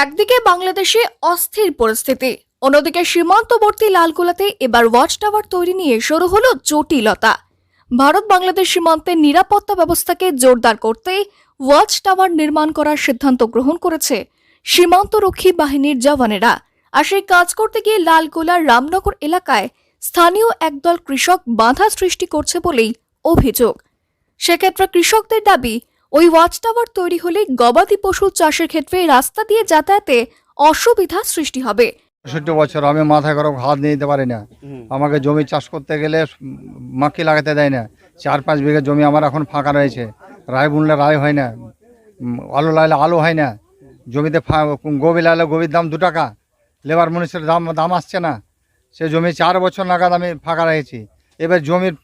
একদিকে বাংলাদেশে অস্থির পরিস্থিতি, অন্যদিকে সীমান্তবর্তী লালগোলাতে এবার ওয়াচ টাওয়ার তৈরি নিয়ে শুরু হলো জটিলতা। ভারত বাংলাদেশ সীমান্তের নিরাপত্তা ব্যবস্থাকে জোরদার করতে ওয়াচ টাওয়ার নির্মাণ করার সিদ্ধান্ত গ্রহণ করেছে সীমান্তরক্ষী বাহিনীর জওয়ানেরা। আর সেই কাজ করতে গিয়ে লালগোলার রামনগর এলাকায় স্থানীয় একদল কৃষক বাধা সৃষ্টি করছে বলেই অভিযোগ। সেক্ষেত্রে কৃষকদের দাবি, ওই ওয়াচ টাওয়ার তৈরি হলে গবাদি পশু চাষের ক্ষেত্রে রাস্তা দিয়ে যাতায়াতে অসুবিধা সৃষ্টি হবে। ৬৫ বছর আমি মাথায় করে হাত নিয়ে দিতে পারি না। আমাকে জমি চাষ করতে গেলে মাকি লাগাতে দেয় না। ৪-৫ বিঘা জমি আমার এখন ফাঁকা রয়েছে। রায় বুনলে রায় হয় না, আলু লাইলে আলু হয় না। জমিতে গভীর লাইলে গভীর দাম ২ টাকা, লেবার মনীষের দাম আসছে না। সে জমি ৪ বছর নাগাদ আমি ফাঁকা রেখেছি। এবার জমির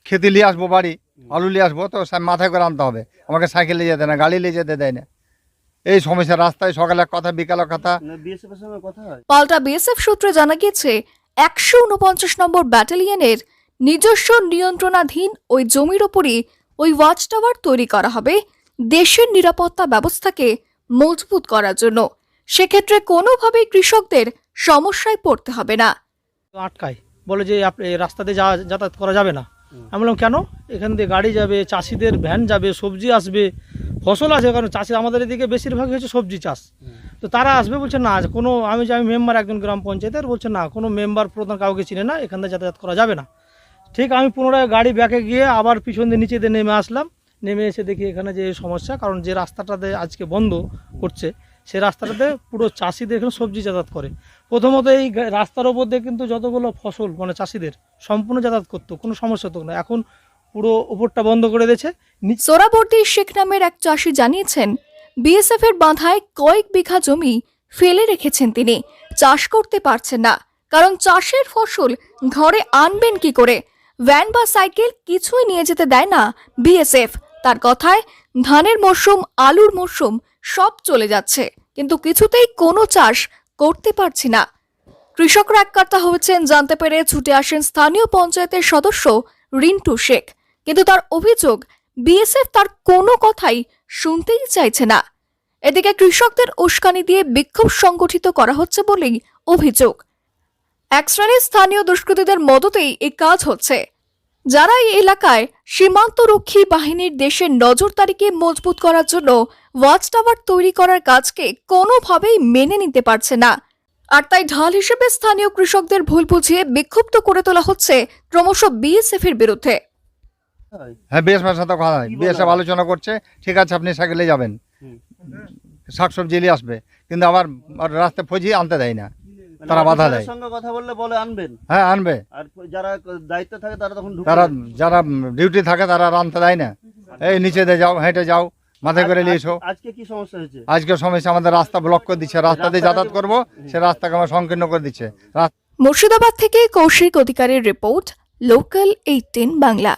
খেতে নিয়ে আসবো, বাড়ি আলু নিয়ে আসবো, তো মাথায় করে আনতে হবে। আমাকে সাইকেল নিয়ে যেতে না, গাড়ি নিয়ে যেতে দেয় না। এই সমস্যা, রাস্তায় সকালে কথা বিকালে কথা। পাল্টা বিএসএফ সূত্রে জানা গিয়েছে ১৪৯ নম্বর ব্যাটালিয়নের নিজস্ব নিয়ন্ত্রণাধীন ওই জমির ওপরই ওই ওয়াচ টাওয়ার তৈরি করা হবে দেশের নিরাপত্তা ব্যবস্থাকে মজবুত করার জন্য। সেক্ষেত্রে কোনোভাবেই কৃষকদের সমস্যায় পড়তে হবে না। আটকায়, বলে যে রাস্তাতে যাতায়াত করা যাবে না। আমি বললাম কেন? এখান দিয়ে গাড়ি যাবে, চাষিদের ভ্যান যাবে, সবজি আসবে, ফসল আছে, কারণ চাষি আমাদের এদিকে বেশিরভাগ হচ্ছে সবজি চাষ। তো তারা আসবে, বলছে না কোনো, আমি মেম্বার একজন গ্রাম পঞ্চায়েতের, বলছে না কোনো মেম্বার প্রধান কাউকে চিনে না, এখান থেকে যাতায়াত করা যাবে না। ঠিক আমি পুনরায় গাড়ি ব্যাকে গিয়ে আবার পিছন দিয়ে নিচে দিয়ে নেমে আসলাম। নেমে এসে দেখি এখানে যে সমস্যা, কারণ যে রাস্তাটাতে আজকে বন্ধ করছে সেই রাস্তাটাতে পুরো চাষিদের এখানে সবজি যাতায়াত করে। প্রথমত এই রাস্তার ওপর দিয়ে কিন্তু যতগুলো ফসল মানে চাষিদের সম্পূর্ণ যাতায়াত করতো, কোনো সমস্যা হতো না। এখন পুরো উপরটা বন্ধ করে দিয়েছে। সোহরাবর্দী শেখ নামের এক চাষি জানিয়েছেন, বিএসএফ এর বাধায় কয়েক বিঘা জমি ফেলে রেখেছেন তিনি। চাষ করতে পারছেন না, কারণ চাষের ফসল ঘরে আনবেন কি করে? ভ্যান বা সাইকেল কিছুই নিয়ে যেতে দেয় না বিএসএফ। তার কথায় ধানের মরশুম, আলুর মরশুম সব চলে যাচ্ছে, কিন্তু কিছুতেই কোনো চাষ করতে পারছি না। কৃষকরা এককাট্টা হয়েছেন জানতে পেরে ছুটে আসেন স্থানীয় পঞ্চায়েতের সদস্য রিন্টু শেখ, কিন্তু তার অভিযোগ বিএসএফ তার কোনো কথাই শুনতেই চাইছে না। এদিকে কৃষকদের উস্কানি দিয়ে বিক্ষোভ সংগঠিত করা হচ্ছে বলেই অভিযোগ। এক শ্রেণীর স্থানীয় দুষ্কৃতীদের মদতেই এই কাজ হচ্ছে, যারা এই এলাকায় সীমান্তরক্ষী বাহিনীর দেশের নজরদারিকে মজবুত করার জন্য ওয়াচ টাওয়ার তৈরি করার কাজকে কোনোভাবেই মেনে নিতে পারছে না। আর তাই ঢাল হিসেবে স্থানীয় কৃষকদের ভুল বুঝিয়ে বিক্ষুব্ধ করে তোলা হচ্ছে ক্রমশ বিএসএফ এর বিরুদ্ধে। হ্যাঁ, বিএসএফের সাথে কথা হয়, বিএসএফ আলোচনা করছে, ঠিক আছে আপনি সাইকেলে যাবেন, শাকসবজি নিয়ে আসবে, কিন্তু আবার রাস্তায় ফজি আনতে দেয় না, তারা বাধা দেয়। সঙ্গে কথা বললে বলে আনবেন, হ্যাঁ আনবে, আর যারা দায়িত্ব থাকে তারা তখন যারা ডিউটি থাকে তারা আনতে দেয় না। এই নিচে দিয়ে যাও, হেঁটে যাও, মাথায় করে নিয়ে এসো। আজকে কি সমস্যা হয়েছে? আজকে সমস্যা, আমাদের রাস্তা ব্লক করে দিচ্ছে, রাস্তা দিয়ে যাতায়াত করবো, সে রাস্তাকে আমার সংকীর্ণ করে দিচ্ছে। মুর্শিদাবাদ থেকে কৌশিক অধিকারীর রিপোর্ট, লোকাল 18 বাংলা।